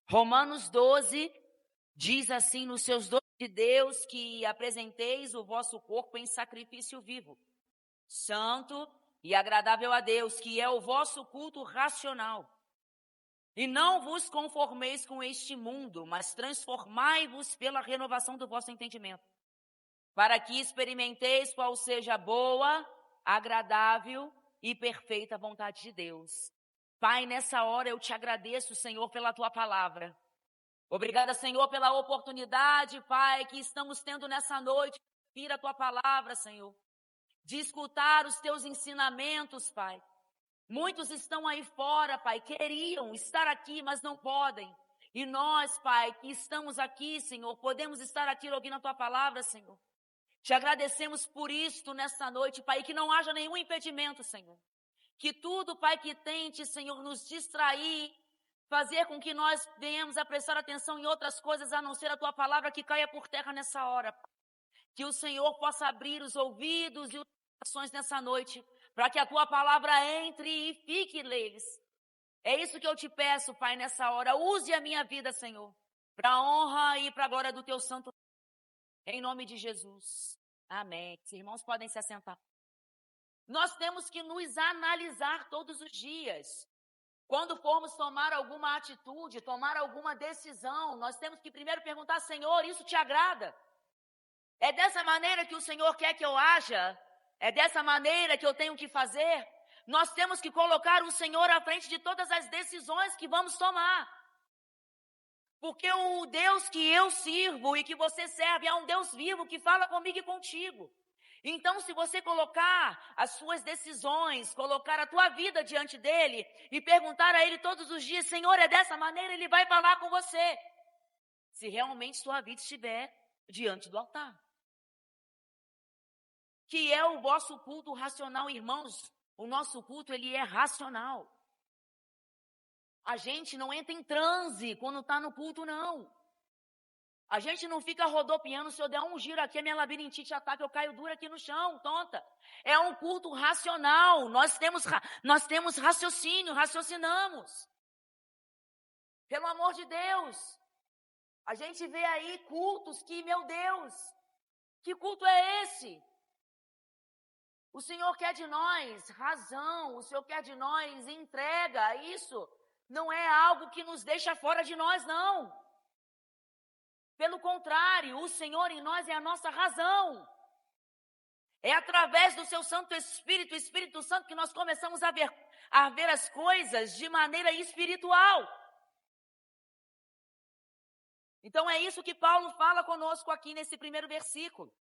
Romanos 12 diz assim: nos seus dons de Deus, que apresenteis o vosso corpo em sacrifício vivo, santo e agradável a Deus, que é o vosso culto racional. E não vos conformeis com este mundo, mas transformai-vos pela renovação do vosso entendimento, para que experimenteis qual seja a boa, agradável e perfeita vontade de Deus. Pai, nessa hora eu te agradeço, Senhor, pela tua palavra. Obrigada, Senhor, pela oportunidade, Pai, que estamos tendo nessa noite, de ouvir a tua palavra, Senhor, de escutar os teus ensinamentos, Pai. Muitos estão aí fora, Pai, queriam estar aqui, mas não podem. E nós, Pai, que estamos aqui, Senhor, podemos estar aqui ouvindo a tua palavra, Senhor. Te agradecemos por isto nesta noite, Pai, que não haja nenhum impedimento, Senhor. Que tudo, Pai, que tente, Senhor, nos distrair, fazer com que nós venhamos a prestar atenção em outras coisas, a não ser a tua palavra, que caia por terra nessa hora, Pai. Que o Senhor possa abrir os ouvidos e os corações nessa noite, para que a tua palavra entre e fique neles. É isso que eu te peço, Pai, nessa hora. Use a minha vida, Senhor, para a honra e para a glória do teu santo nome. Em nome de Jesus. Amém. Os irmãos podem se assentar. Nós temos que nos analisar todos os dias. Quando formos tomar alguma atitude, tomar alguma decisão, nós temos que primeiro perguntar: Senhor, isso te agrada? É dessa maneira que o Senhor quer que eu haja? É dessa maneira que eu tenho que fazer? Nós temos que colocar o Senhor à frente de todas as decisões que vamos tomar. Porque o Deus que eu sirvo e que você serve é um Deus vivo que fala comigo e contigo. Então, se você colocar as suas decisões, colocar a tua vida diante dele e perguntar a ele todos os dias: Senhor, é dessa maneira? Ele vai falar com você. Se realmente sua vida estiver diante do altar. Que é o vosso culto racional, irmãos. O nosso culto, ele é racional. A gente não entra em transe quando está no culto, não. A gente não fica rodopiando: se eu der um giro aqui, a minha labirintite ataca, eu caio dura aqui no chão, tonta. É um culto racional. Nós temos raciocínio, raciocinamos. Pelo amor de Deus. A gente vê aí cultos que, meu Deus, que culto é esse? O Senhor quer de nós razão, o Senhor quer de nós entrega. Isso não é algo que nos deixa fora de nós, não. Pelo contrário, o Senhor em nós é a nossa razão. É através do seu Santo Espírito, o Espírito Santo, que nós começamos a ver as coisas de maneira espiritual. Então é isso que Paulo fala conosco aqui nesse primeiro versículo.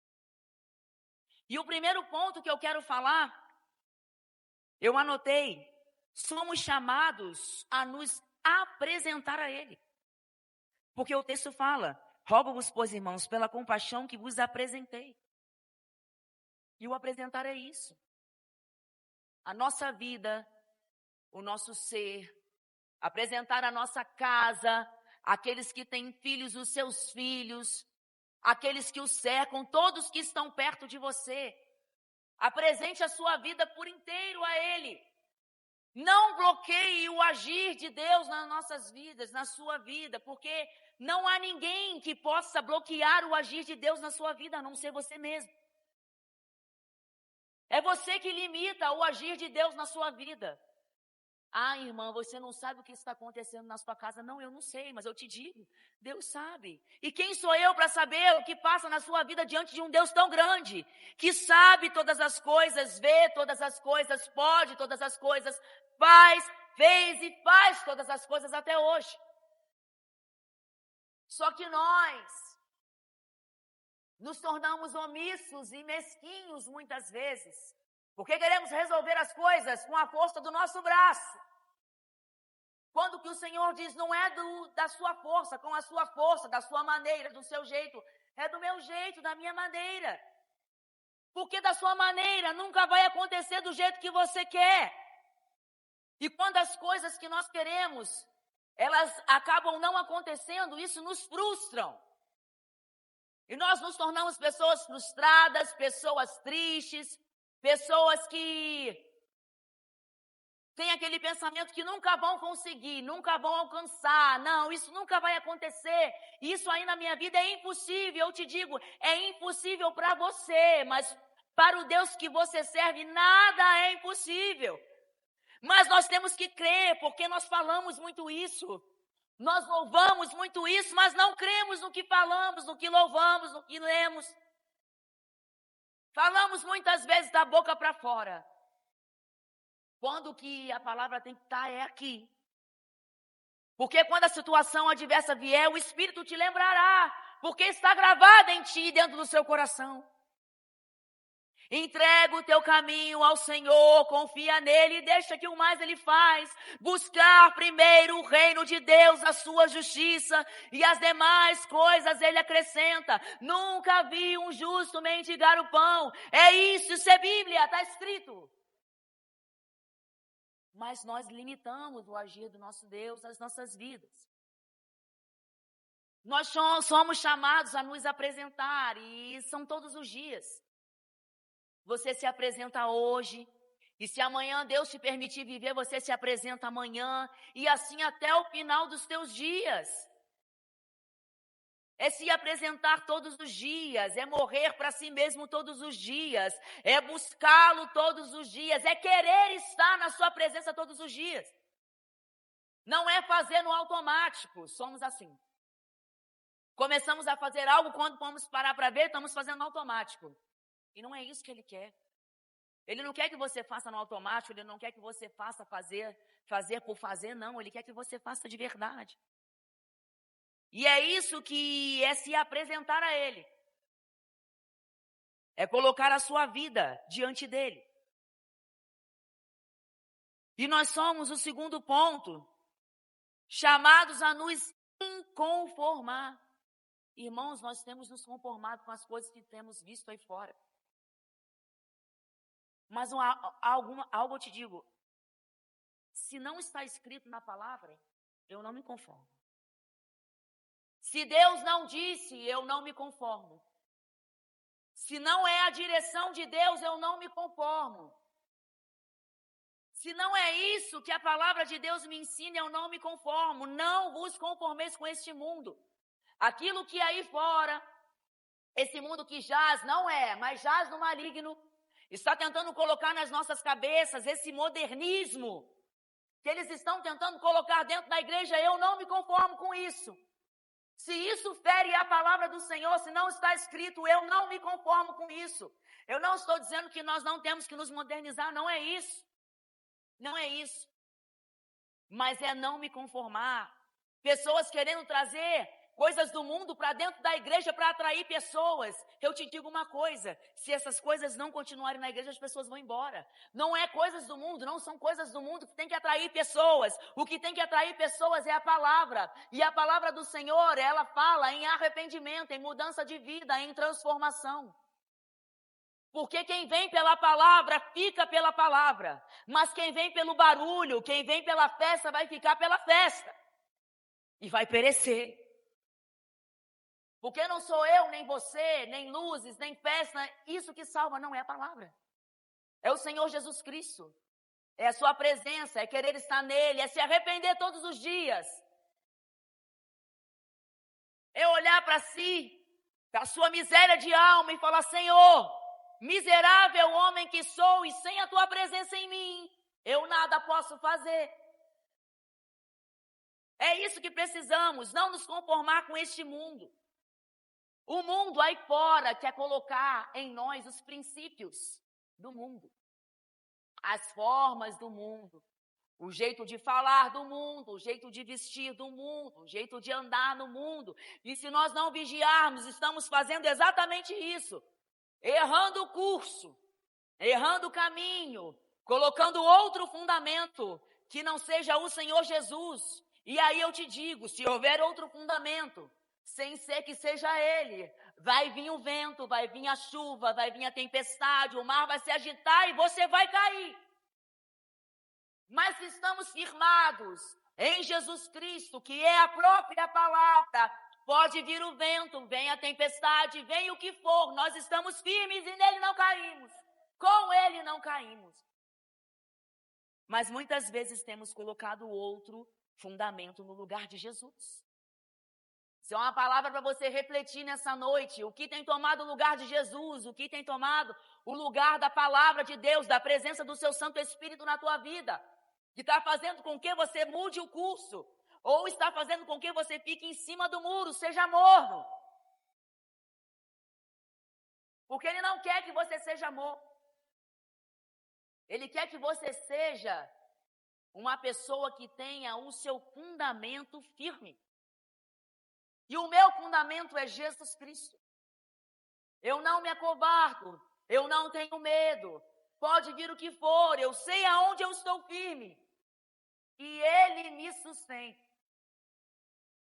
E o primeiro ponto que eu quero falar, eu anotei: somos chamados a nos apresentar a Ele. Porque o texto fala: rogo-vos, pois, irmãos, pela compaixão que vos apresentei. E o apresentar é isso. A nossa vida, o nosso ser, apresentar a nossa casa, aqueles que têm filhos, os seus filhos, aqueles que o cercam, todos que estão perto de você. Apresente a sua vida por inteiro a Ele. Não bloqueie o agir de Deus nas nossas vidas, na sua vida, porque não há ninguém que possa bloquear o agir de Deus na sua vida, a não ser você mesmo. É você que limita o agir de Deus na sua vida. Ah, irmã, você não sabe o que está acontecendo na sua casa. Não, eu não sei, mas eu te digo, Deus sabe. E quem sou eu para saber o que passa na sua vida diante de um Deus tão grande, que sabe todas as coisas, vê todas as coisas, pode todas as coisas, fez e faz todas as coisas até hoje. Só que nós nos tornamos omissos e mesquinhos muitas vezes, porque queremos resolver as coisas com a força do nosso braço. Quando que o Senhor diz: não é da sua força, com a sua força, da sua maneira, do seu jeito, é do meu jeito, da minha maneira. Porque da sua maneira nunca vai acontecer do jeito que você quer. E quando as coisas que nós queremos, elas acabam não acontecendo, isso nos frustram. E nós nos tornamos pessoas frustradas, pessoas tristes, pessoas que tem aquele pensamento que nunca vão conseguir, nunca vão alcançar. Não, isso nunca vai acontecer, isso aí na minha vida é impossível. Eu te digo, é impossível para você, mas para o Deus que você serve, nada é impossível. Mas nós temos que crer, porque nós falamos muito isso. Nós louvamos muito isso, mas não cremos no que falamos, no que louvamos, no que lemos. Falamos muitas vezes da boca para fora. Quando que a palavra tem que estar é aqui. Porque quando a situação adversa vier, o Espírito te lembrará. Porque está gravada em ti, dentro do seu coração. Entrega o teu caminho ao Senhor, confia nele e deixa que o mais ele faz. Buscar primeiro o reino de Deus, a sua justiça, e as demais coisas ele acrescenta. Nunca vi um justo mendigar o pão. É isso é Bíblia, está escrito. Mas nós limitamos o agir do nosso Deus nas nossas vidas. Nós somos chamados a nos apresentar, e são todos os dias. Você se apresenta hoje, e se amanhã Deus te permitir viver, você se apresenta amanhã, e assim até o final dos teus dias. É se apresentar todos os dias, é morrer para si mesmo todos os dias, é buscá-lo todos os dias, é querer estar na sua presença todos os dias. Não é fazer no automático, somos assim. Começamos a fazer algo, quando vamos parar para ver, estamos fazendo no automático. E não é isso que ele quer. Ele não quer que você faça no automático, ele não quer que você faça fazer por fazer, não. Ele quer que você faça de verdade. E é isso que é se apresentar a ele. É colocar a sua vida diante dele. E nós somos, o segundo ponto, chamados a nos inconformar. Irmãos, nós temos nos conformado com as coisas que temos visto aí fora. Mas algo eu te digo, se não está escrito na palavra, eu não me conformo. Se Deus não disse, eu não me conformo. Se não é a direção de Deus, eu não me conformo. Se não é isso que a palavra de Deus me ensina, eu não me conformo. Não vos conformeis com este mundo. Aquilo que aí fora, esse mundo que jaz, não é, mas jaz no maligno, está tentando colocar nas nossas cabeças esse modernismo que eles estão tentando colocar dentro da igreja. Eu não me conformo com isso. Se isso fere a palavra do Senhor, se não está escrito, eu não me conformo com isso. Eu não estou dizendo que nós não temos que nos modernizar, não é isso. Não é isso. Mas é não me conformar. Pessoas querendo trazer coisas do mundo para dentro da igreja para atrair pessoas. Eu te digo uma coisa, se essas coisas não continuarem na igreja, as pessoas vão embora. Não é coisas do mundo, não são coisas do mundo que tem que atrair pessoas. O que tem que atrair pessoas é a palavra. E a palavra do Senhor, ela fala em arrependimento, em mudança de vida, em transformação. Porque quem vem pela palavra, fica pela palavra. Mas quem vem pelo barulho, quem vem pela festa, vai ficar pela festa. E vai perecer. Porque não sou eu, nem você, nem luzes, nem festa. Isso que salva não é a palavra. É o Senhor Jesus Cristo. É a sua presença, é querer estar nele, é se arrepender todos os dias. É olhar para si, para a sua miséria de alma e falar: Senhor, miserável homem que sou, e sem a tua presença em mim, eu nada posso fazer. É isso que precisamos, não nos conformar com este mundo. O mundo aí fora quer colocar em nós os princípios do mundo, as formas do mundo, o jeito de falar do mundo, o jeito de vestir do mundo, o jeito de andar no mundo. E se nós não vigiarmos, estamos fazendo exatamente isso, errando o curso, errando o caminho, colocando outro fundamento que não seja o Senhor Jesus. E aí eu te digo, se houver outro fundamento, sem ser que seja ele, vai vir o vento, vai vir a chuva, vai vir a tempestade, o mar vai se agitar e você vai cair. Mas se estamos firmados em Jesus Cristo, que é a própria palavra, pode vir o vento, vem a tempestade, vem o que for, nós estamos firmes e nele não caímos. Com ele não caímos. Mas muitas vezes temos colocado outro fundamento no lugar de Jesus. Isso é uma palavra para você refletir nessa noite. O que tem tomado o lugar de Jesus? O que tem tomado o lugar da palavra de Deus, da presença do seu Santo Espírito na tua vida? Que está fazendo com que você mude o curso. Ou está fazendo com que você fique em cima do muro, seja morno. Porque Ele não quer que você seja morno. Ele quer que você seja uma pessoa que tenha o seu fundamento firme. E o meu fundamento é Jesus Cristo. Eu não me acovardo, eu não tenho medo. Pode vir o que for, eu sei aonde eu estou firme. E Ele me sustenta.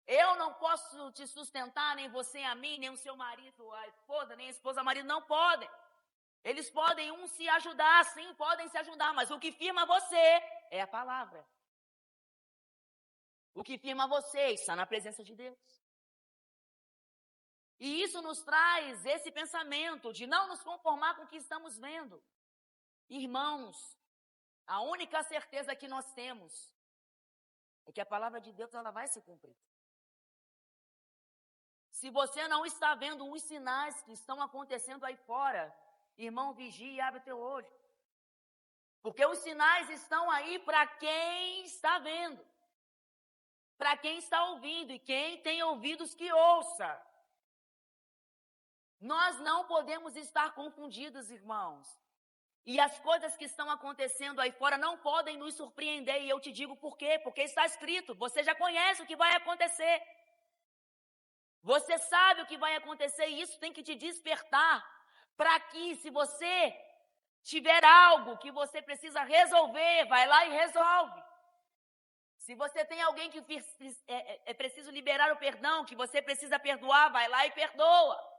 Eu não posso te sustentar, nem você a mim, nem o seu marido, a esposa, nem a esposa a marido, não podem. Eles podem se ajudar, sim, podem se ajudar, mas o que firma você é a palavra. O que firma você está na presença de Deus. E isso nos traz esse pensamento de não nos conformar com o que estamos vendo. Irmãos, a única certeza que nós temos é que a palavra de Deus ela vai se cumprir. Se você não está vendo os sinais que estão acontecendo aí fora, irmão, vigie e abre o teu olho. Porque os sinais estão aí para quem está vendo, para quem está ouvindo e quem tem ouvidos que ouça. Nós não podemos estar confundidos, irmãos. E as coisas que estão acontecendo aí fora não podem nos surpreender. E eu te digo por quê? Porque está escrito, você já conhece o que vai acontecer. Você sabe o que vai acontecer e isso tem que te despertar. Para que, se você tiver algo que você precisa resolver, vai lá e resolve. Se você tem alguém que é preciso liberar o perdão, que você precisa perdoar, vai lá e perdoa.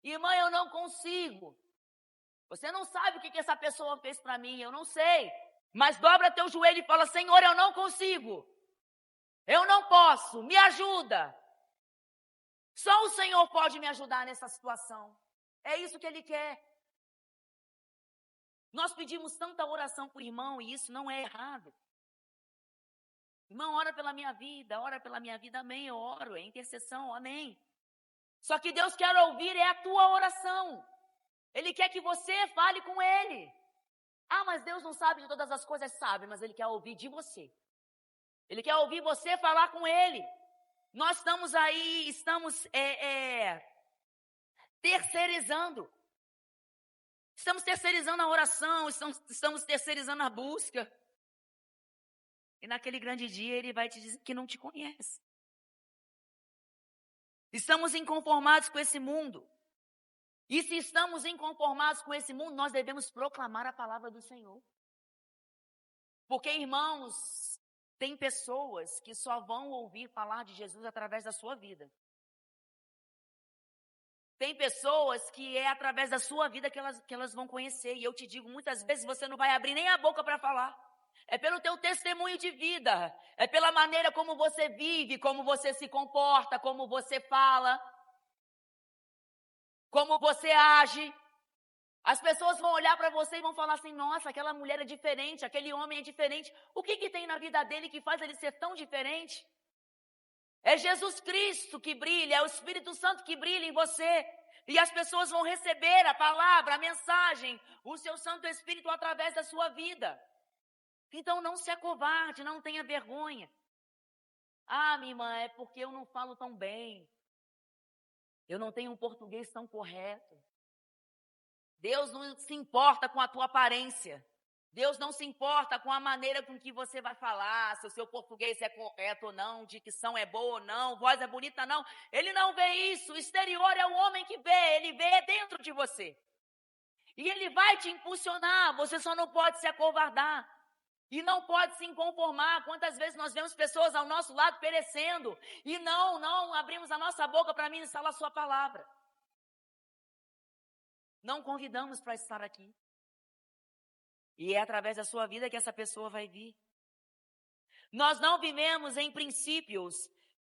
Irmã, eu não consigo. Você não sabe o que essa pessoa fez para mim, eu não sei. Mas dobra teu joelho e fala, Senhor, eu não consigo. Eu não posso, me ajuda. Só o Senhor pode me ajudar nessa situação. É isso que Ele quer. Nós pedimos tanta oração por irmão e isso não é errado. Irmão, ora pela minha vida, amém, eu oro, é intercessão, amém. Só que Deus quer ouvir é a tua oração. Ele quer que você fale com Ele. Ah, mas Deus não sabe de todas as coisas, sabe, mas Ele quer ouvir de você. Ele quer ouvir você falar com Ele. Nós estamos aí, terceirizando. Estamos terceirizando a oração, estamos terceirizando a busca. E naquele grande dia Ele vai te dizer que não te conhece. Estamos inconformados com esse mundo. E se estamos inconformados com esse mundo, nós devemos proclamar a palavra do Senhor. Porque, irmãos, tem pessoas que só vão ouvir falar de Jesus através da sua vida. Tem pessoas que é através da sua vida que elas vão conhecer. E eu te digo, muitas vezes você não vai abrir nem a boca para falar. É pelo teu testemunho de vida. É pela maneira como você vive, como você se comporta, como você fala, como você age. As pessoas vão olhar para você e vão falar assim, nossa, aquela mulher é diferente, aquele homem é diferente. O que tem na vida dele que faz ele ser tão diferente? É Jesus Cristo que brilha, é o Espírito Santo que brilha em você. E as pessoas vão receber a palavra, a mensagem, o seu Santo Espírito através da sua vida. Então não se acovarde, não tenha vergonha. Ah, minha irmã, é porque eu não falo tão bem. Eu não tenho um português tão correto. Deus não se importa com a tua aparência. Deus não se importa com a maneira com que você vai falar, se o seu português é correto ou não, dicção é boa ou não, voz é bonita ou não. Ele não vê isso. O exterior é o homem que vê, ele vê dentro de você. E ele vai te impulsionar, você só não pode se acovardar. E não pode se conformar. Quantas vezes nós vemos pessoas ao nosso lado perecendo e não abrimos a nossa boca para ministrar a sua palavra. Não convidamos para estar aqui. E é através da sua vida que essa pessoa vai vir. Nós não vivemos em princípios,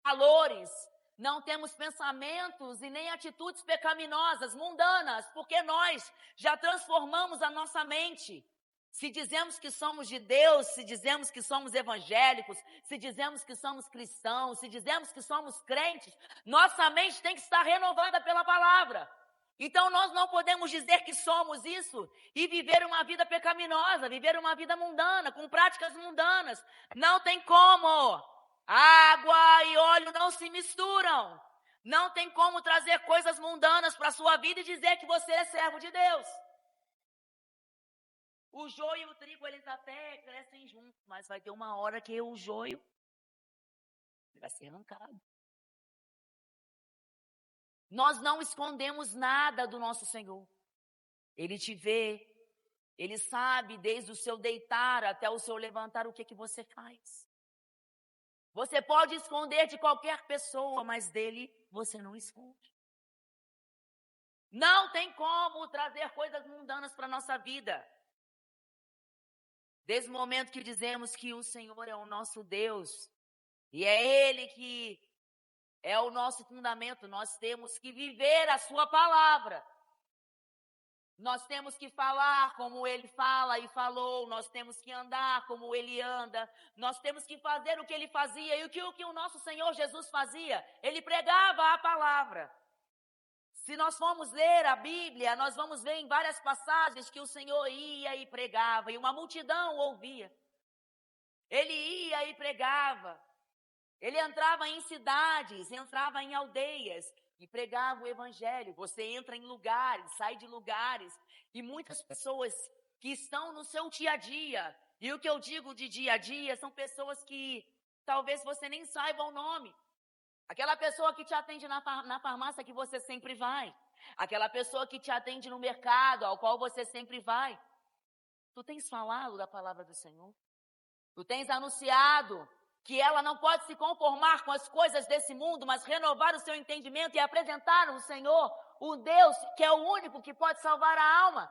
valores, não temos pensamentos e nem atitudes pecaminosas, mundanas, porque nós já transformamos a nossa mente. Se dizemos que somos de Deus, se dizemos que somos evangélicos, se dizemos que somos cristãos, se dizemos que somos crentes, nossa mente tem que estar renovada pela palavra. Então nós não podemos dizer que somos isso e viver uma vida pecaminosa, viver uma vida mundana, com práticas mundanas. Não tem como. Água e óleo não se misturam. Não tem como trazer coisas mundanas para a sua vida e dizer que você é servo de Deus. O joio e o trigo, eles até crescem juntos, mas vai ter uma hora que o joio vai ser arrancado. Nós não escondemos nada do nosso Senhor. Ele te vê, Ele sabe desde o seu deitar até o seu levantar o que você faz. Você pode esconder de qualquer pessoa, mas dele você não esconde. Não tem como trazer coisas mundanas para a nossa vida. Desde o momento que dizemos que o Senhor é o nosso Deus, e é Ele que é o nosso fundamento, nós temos que viver a sua palavra. Nós temos que falar como Ele fala e falou, nós temos que andar como Ele anda, nós temos que fazer o que Ele fazia. E o que o nosso Senhor Jesus fazia? Ele pregava a palavra. Se nós formos ler a Bíblia, nós vamos ver em várias passagens que o Senhor ia e pregava, e uma multidão ouvia. Ele ia e pregava. Ele entrava em cidades, entrava em aldeias e pregava o evangelho. Você entra em lugares, sai de lugares, e muitas pessoas que estão no seu dia a dia, e o que eu digo de dia a dia, são pessoas que talvez você nem saiba o nome. Aquela pessoa que te atende na farmácia que você sempre vai. Aquela pessoa que te atende no mercado, ao qual você sempre vai. Tu tens falado da palavra do Senhor? Tu tens anunciado que ela não pode se conformar com as coisas desse mundo, mas renovar o seu entendimento e apresentar o Senhor, o Deus que é o único que pode salvar a alma.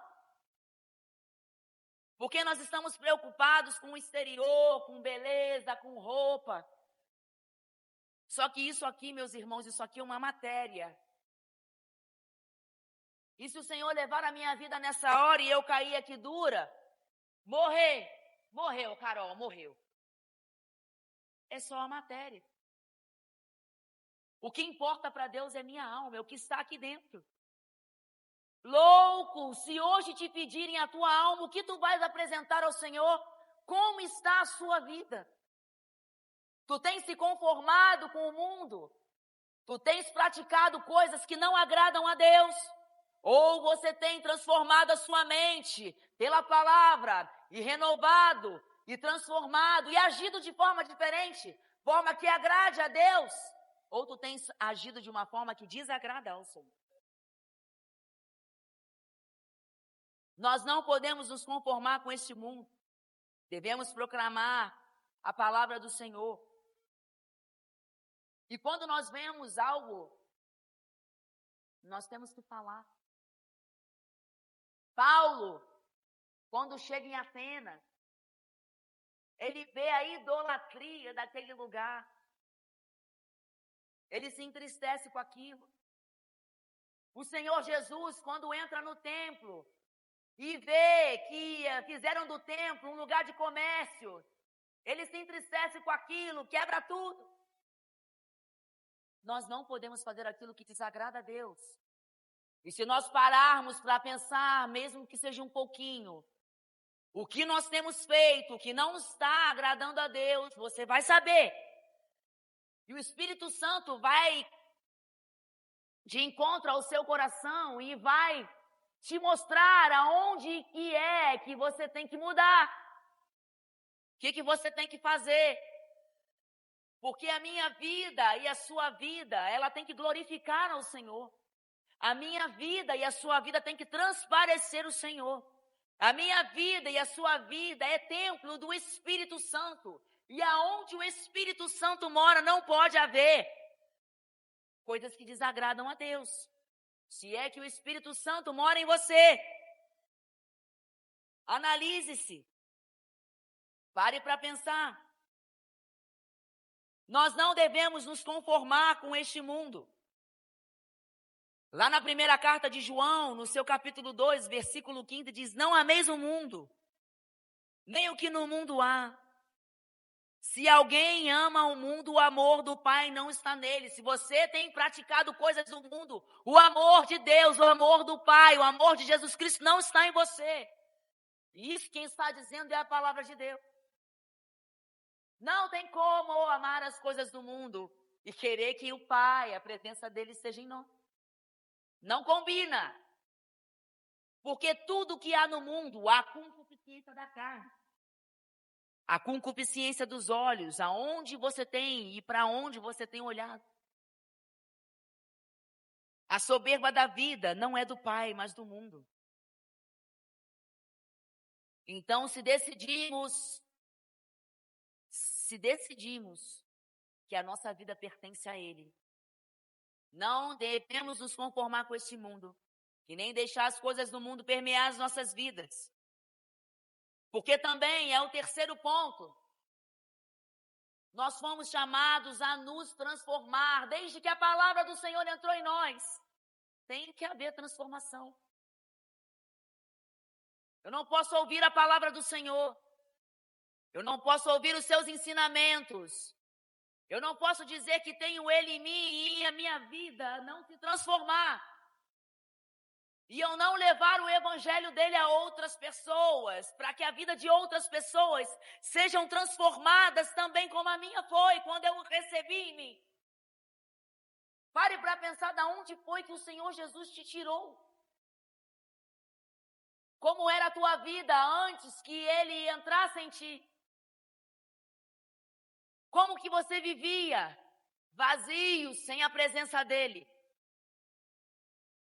Porque nós estamos preocupados com o exterior, com beleza, com roupa. Só que isso aqui, meus irmãos, isso aqui é uma matéria. E se o Senhor levar a minha vida nessa hora e eu cair aqui dura, morreu, Carol, morreu. É só a matéria. O que importa para Deus é minha alma, é o que está aqui dentro. Louco, se hoje te pedirem a tua alma, o que tu vais apresentar ao Senhor? Como está a sua vida? Tu tens se conformado com o mundo? Tu tens praticado coisas que não agradam a Deus? Ou você tem transformado a sua mente pela palavra e renovado e transformado e agido de forma diferente, forma que agrade a Deus? Ou tu tens agido de uma forma que desagrada ao Senhor? Nós não podemos nos conformar com este mundo. Devemos proclamar a palavra do Senhor. E quando nós vemos algo, nós temos que falar. Paulo, quando chega em Atenas, ele vê a idolatria daquele lugar. Ele se entristece com aquilo. O Senhor Jesus, quando entra no templo e vê que fizeram do templo um lugar de comércio, ele se entristece com aquilo, quebra tudo. Nós não podemos fazer aquilo que desagrada a Deus. E se nós pararmos para pensar, mesmo que seja um pouquinho, o que nós temos feito, que não está agradando a Deus, você vai saber. E o Espírito Santo vai de encontro ao seu coração e vai te mostrar aonde que é que você tem que mudar. O que você tem que fazer. Porque a minha vida e a sua vida, ela tem que glorificar ao Senhor. A minha vida e a sua vida tem que transparecer o Senhor. A minha vida e a sua vida é templo do Espírito Santo. E aonde o Espírito Santo mora não pode haver coisas que desagradam a Deus. Se é que o Espírito Santo mora em você, analise-se. Pare para pensar. Nós não devemos nos conformar com este mundo. Lá na primeira carta de João, no seu capítulo 2, versículo 15, diz: não ameis o mundo, nem o que no mundo há. Se alguém ama o mundo, o amor do Pai não está nele. Se você tem praticado coisas do mundo, o amor de Deus, o amor do Pai, o amor de Jesus Cristo não está em você. Isso quem está dizendo é a palavra de Deus. Não tem como amar as coisas do mundo e querer que o Pai, a presença dele esteja em nós. Não combina. Porque tudo que há no mundo, a concupiscência da carne, a concupiscência dos olhos, aonde você tem e para onde você tem olhado. A soberba da vida não é do Pai, mas do mundo. Então, se decidimos que a nossa vida pertence a Ele, não devemos nos conformar com este mundo e nem deixar as coisas do mundo permear as nossas vidas. Porque também é o terceiro ponto. Nós fomos chamados a nos transformar. Desde que a palavra do Senhor entrou em nós, tem que haver transformação. Eu não posso ouvir a palavra do Senhor. Eu não posso ouvir os seus ensinamentos. Eu não posso dizer que tenho Ele em mim e a minha vida não se transformar. E eu não levar o evangelho dele a outras pessoas, para que a vida de outras pessoas sejam transformadas também como a minha foi, quando eu o recebi em mim. Pare para pensar de onde foi que o Senhor Jesus te tirou. Como era a tua vida antes que ele entrasse em ti? Como que você vivia? Vazio, sem a presença dele.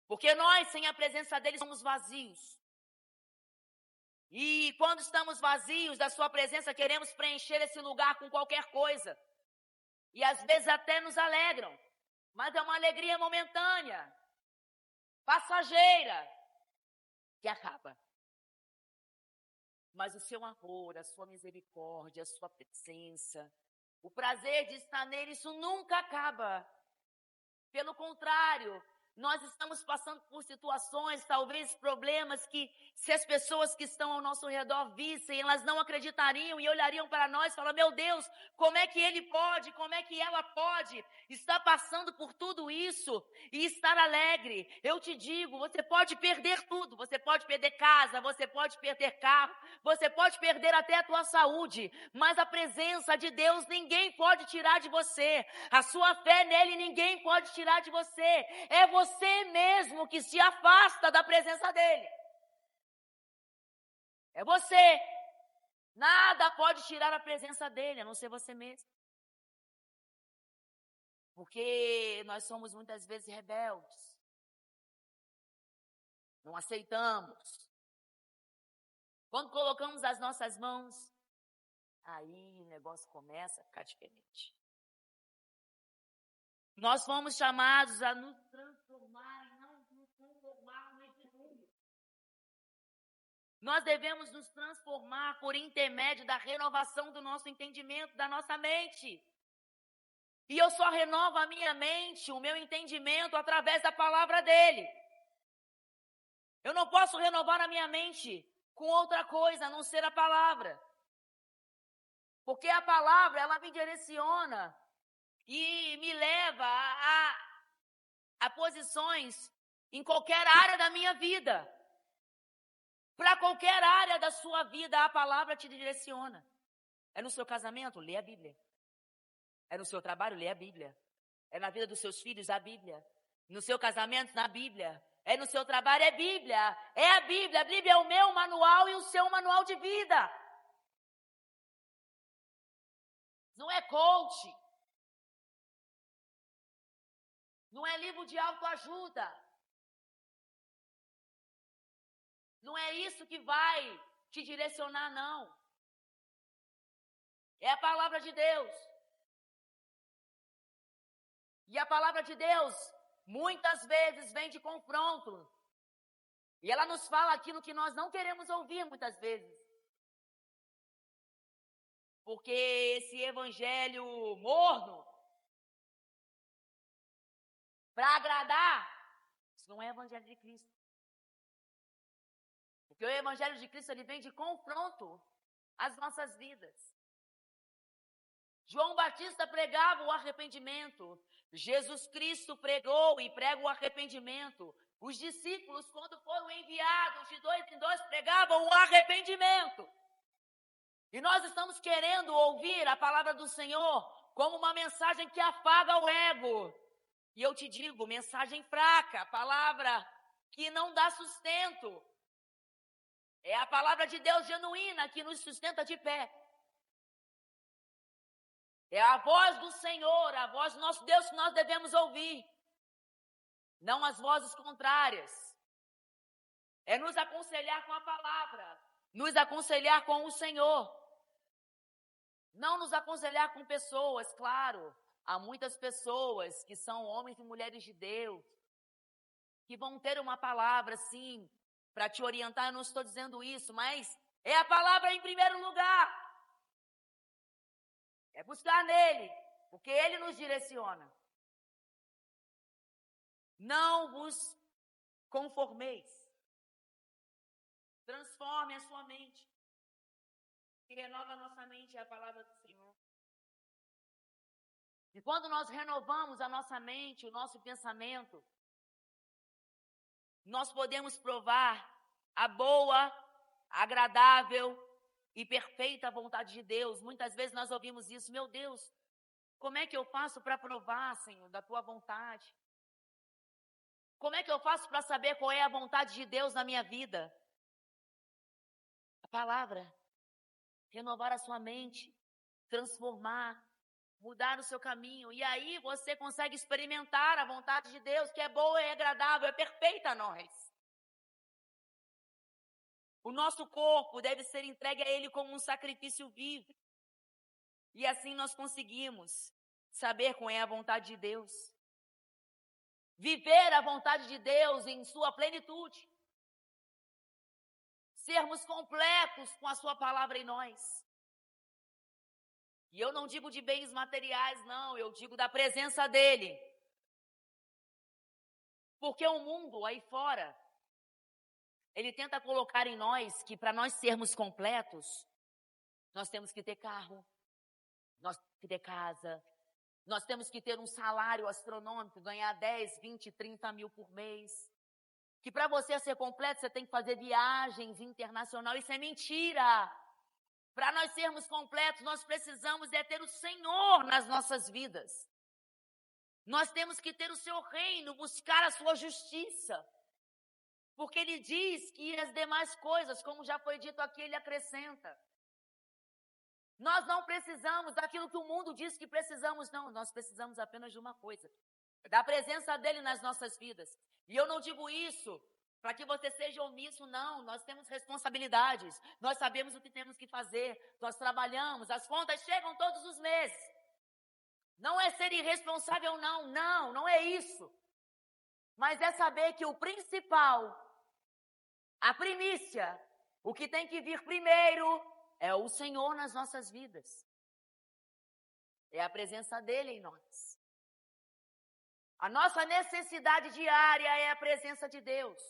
Porque nós, sem a presença dele, somos vazios. E quando estamos vazios da sua presença, queremos preencher esse lugar com qualquer coisa. E às vezes até nos alegram. Mas é uma alegria momentânea, passageira, que acaba. Mas o seu amor, a sua misericórdia, a sua presença, o prazer de estar nele, isso nunca acaba. Pelo contrário, nós estamos passando por situações, talvez problemas que, se as pessoas que estão ao nosso redor vissem, elas não acreditariam e olhariam para nós e falariam: meu Deus, como é que ele pode, como é que ela pode estar passando por tudo isso e estar alegre? Eu te digo, você pode perder tudo, você pode perder casa, você pode perder carro, você pode perder até a tua saúde, mas a presença de Deus ninguém pode tirar de você, a sua fé nele ninguém pode tirar de você, é você mesmo que se afasta da presença dele. É você. Nada pode tirar a presença dele, a não ser você mesmo. Porque nós somos muitas vezes rebeldes. Não aceitamos. Quando colocamos as nossas mãos, aí o negócio começa a ficar diferente. Nós fomos chamados a nos transformar e não nos conformar nesse mundo. Nós devemos nos transformar por intermédio da renovação do nosso entendimento, da nossa mente. E eu só renovo a minha mente, o meu entendimento, através da palavra dele. Eu não posso renovar a minha mente com outra coisa, a não ser a palavra. Porque a palavra, ela me direciona e me leva a posições em qualquer área da minha vida. Para qualquer área da sua vida, a palavra te direciona. É no seu casamento? Lê a Bíblia. É no seu trabalho? Lê a Bíblia. É na vida dos seus filhos? A Bíblia. No seu casamento? Na Bíblia. É no seu trabalho? É Bíblia. É a Bíblia. A Bíblia é o meu manual e o seu manual de vida. Não é coach. Não é livro de autoajuda. Não é isso que vai te direcionar, não. É a palavra de Deus. E a palavra de Deus, muitas vezes, vem de confronto. E ela nos fala aquilo que nós não queremos ouvir, muitas vezes. Porque esse evangelho morno, para agradar, isso não é evangelho de Cristo. Porque o evangelho de Cristo, ele vem de confronto. as nossas vidas. João Batista pregava o arrependimento. Jesus Cristo pregou e prega o arrependimento. Os discípulos, quando foram enviados de 2 em 2, pregavam o arrependimento. E nós estamos querendo ouvir a palavra do Senhor como uma mensagem que afaga o ego. E eu te digo, mensagem fraca, palavra que não dá sustento. É a palavra de Deus genuína que nos sustenta de pé. É a voz do Senhor, a voz do nosso Deus que nós devemos ouvir. Não as vozes contrárias. É nos aconselhar com a palavra. Nos aconselhar com o Senhor. Não nos aconselhar com pessoas, claro. Há muitas pessoas que são homens e mulheres de Deus, que vão ter uma palavra, sim, para te orientar. Eu não estou dizendo isso, mas é a palavra em primeiro lugar. É buscar nele, porque ele nos direciona. Não vos conformeis. Transforme a sua mente. Que renova a nossa mente é a palavra do Senhor. E quando nós renovamos a nossa mente, o nosso pensamento, nós podemos provar a boa, agradável e perfeita vontade de Deus. Muitas vezes nós ouvimos isso: meu Deus, como é que eu faço para provar, Senhor, da tua vontade? Como é que eu faço para saber qual é a vontade de Deus na minha vida? A palavra. Renovar a sua mente, transformar, mudar o seu caminho. E aí você consegue experimentar a vontade de Deus, que é boa, é agradável, é perfeita a nós. O nosso corpo deve ser entregue a Ele como um sacrifício vivo. E assim nós conseguimos saber qual é a vontade de Deus. Viver a vontade de Deus em sua plenitude. Sermos completos com a sua palavra em nós. E eu não digo de bens materiais, não. Eu digo da presença dele. Porque o mundo aí fora, ele tenta colocar em nós que para nós sermos completos, nós temos que ter carro, nós temos que ter casa, nós temos que ter um salário astronômico, ganhar 10, 20, 30 mil por mês. Que para você ser completo, você tem que fazer viagens internacionais. Isso é mentira. Para nós sermos completos, nós precisamos ter o Senhor nas nossas vidas. Nós temos que ter o seu reino, buscar a sua justiça. Porque ele diz que as demais coisas, como já foi dito aqui, ele acrescenta. Nós não precisamos daquilo que o mundo diz que precisamos, não. Nós precisamos apenas de uma coisa: da presença dele nas nossas vidas. E eu não digo isso para que você seja omisso, não. Nós temos responsabilidades. Nós sabemos o que temos que fazer. Nós trabalhamos, as contas chegam todos os meses. Não é ser irresponsável, não. Não é isso. Mas é saber que o principal, a primícia, o que tem que vir primeiro é o Senhor nas nossas vidas. É a presença dele em nós. A nossa necessidade diária é a presença de Deus.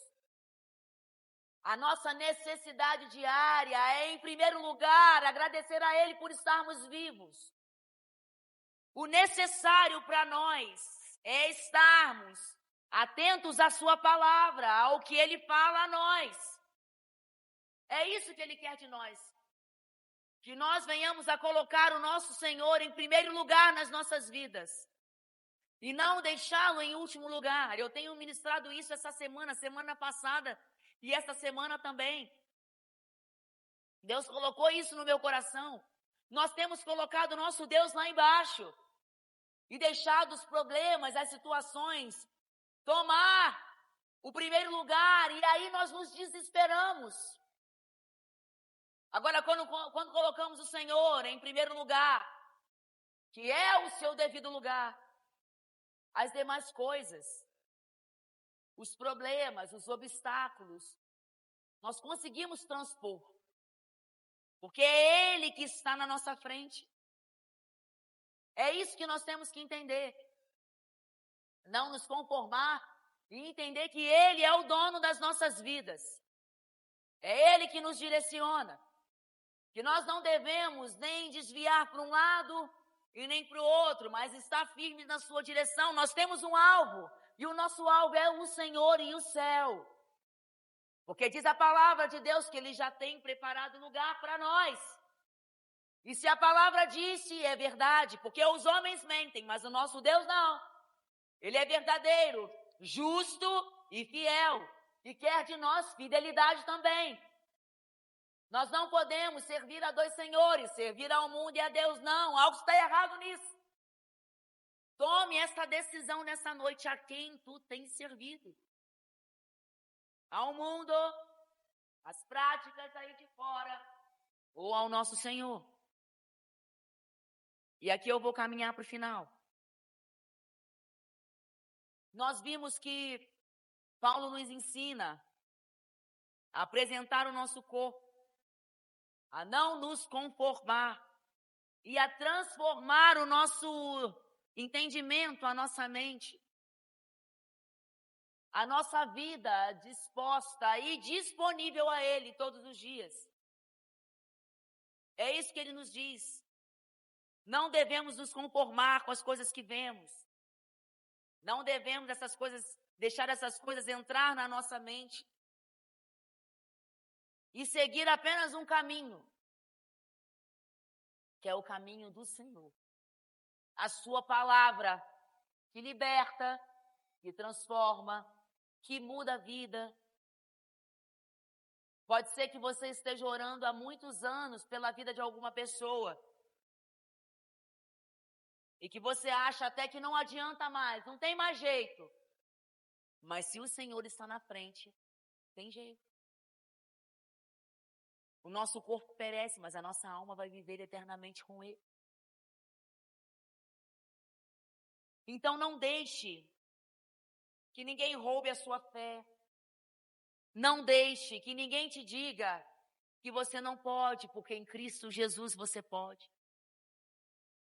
A nossa necessidade diária é, em primeiro lugar, agradecer a Ele por estarmos vivos. O necessário para nós é estarmos atentos à sua palavra, ao que Ele fala a nós. É isso que Ele quer de nós. Que nós venhamos a colocar o nosso Senhor em primeiro lugar nas nossas vidas. E não deixá-lo em último lugar. Eu tenho ministrado isso essa semana passada e esta semana também. Deus colocou isso no meu coração. Nós temos colocado o nosso Deus lá embaixo e deixado os problemas, as situações tomar o primeiro lugar, e aí nós nos desesperamos. Agora, quando colocamos o Senhor em primeiro lugar, que é o seu devido lugar, as demais coisas, os problemas, os obstáculos, nós conseguimos transpor. Porque é Ele que está na nossa frente. É isso que nós temos que entender. Não nos conformar e entender que Ele é o dono das nossas vidas. É Ele que nos direciona. que nós não devemos nem desviar para um lado e nem para o outro, mas estar firme na sua direção. Nós temos um alvo, e o nosso alvo é o Senhor e o céu. Porque diz a palavra de Deus que Ele já tem preparado lugar para nós. E se a palavra disse, é verdade, porque os homens mentem, mas o nosso Deus não. Ele é verdadeiro, justo e fiel, e quer de nós fidelidade também. Nós não podemos servir a dois senhores, servir ao mundo e a Deus, não. Algo está errado nisso. Tome essa decisão nessa noite, a quem tu tens servido. Ao mundo, às práticas aí de fora, ou ao nosso Senhor. E aqui eu vou caminhar para o final. Nós vimos que Paulo nos ensina a apresentar o nosso corpo, a não nos conformar e a transformar o nosso entendimento, a nossa mente, a nossa vida disposta e disponível a Ele todos os dias. É isso que Ele nos diz. Não devemos nos conformar com as coisas que vemos. Não devemos deixar essas coisas entrar na nossa mente e seguir apenas um caminho, que é o caminho do Senhor. A sua palavra que liberta, que transforma, que muda a vida. Pode ser que você esteja orando há muitos anos pela vida de alguma pessoa e que você acha até que não adianta mais, não tem mais jeito. Mas se o Senhor está na frente, tem jeito. O nosso corpo perece, mas a nossa alma vai viver eternamente com Ele. Então não deixe que ninguém roube a sua fé. Não deixe que ninguém te diga que você não pode, porque em Cristo Jesus você pode.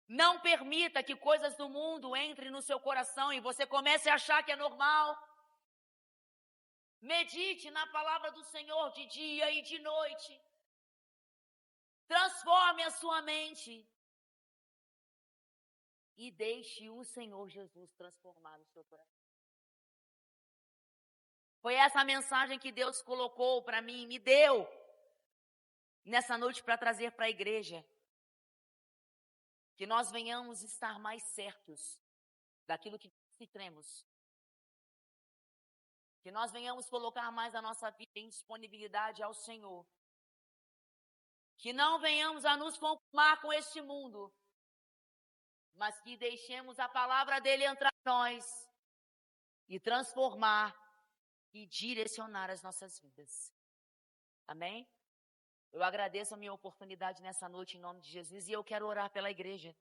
Não permita que coisas do mundo entrem no seu coração e você comece a achar que é normal. Medite na palavra do Senhor de dia e de noite. Transforme a sua mente. E deixe o Senhor Jesus transformar no seu coração. Foi essa a mensagem que Deus colocou para mim, me deu nessa noite para trazer para a igreja. Que nós venhamos estar mais certos daquilo que cremos. Que nós venhamos colocar mais a nossa vida em disponibilidade ao Senhor. Que não venhamos a nos conformar com este mundo, mas que deixemos a palavra dele entrar em nós e transformar e direcionar as nossas vidas. Amém? Eu agradeço a minha oportunidade nessa noite em nome de Jesus e eu quero orar pela igreja.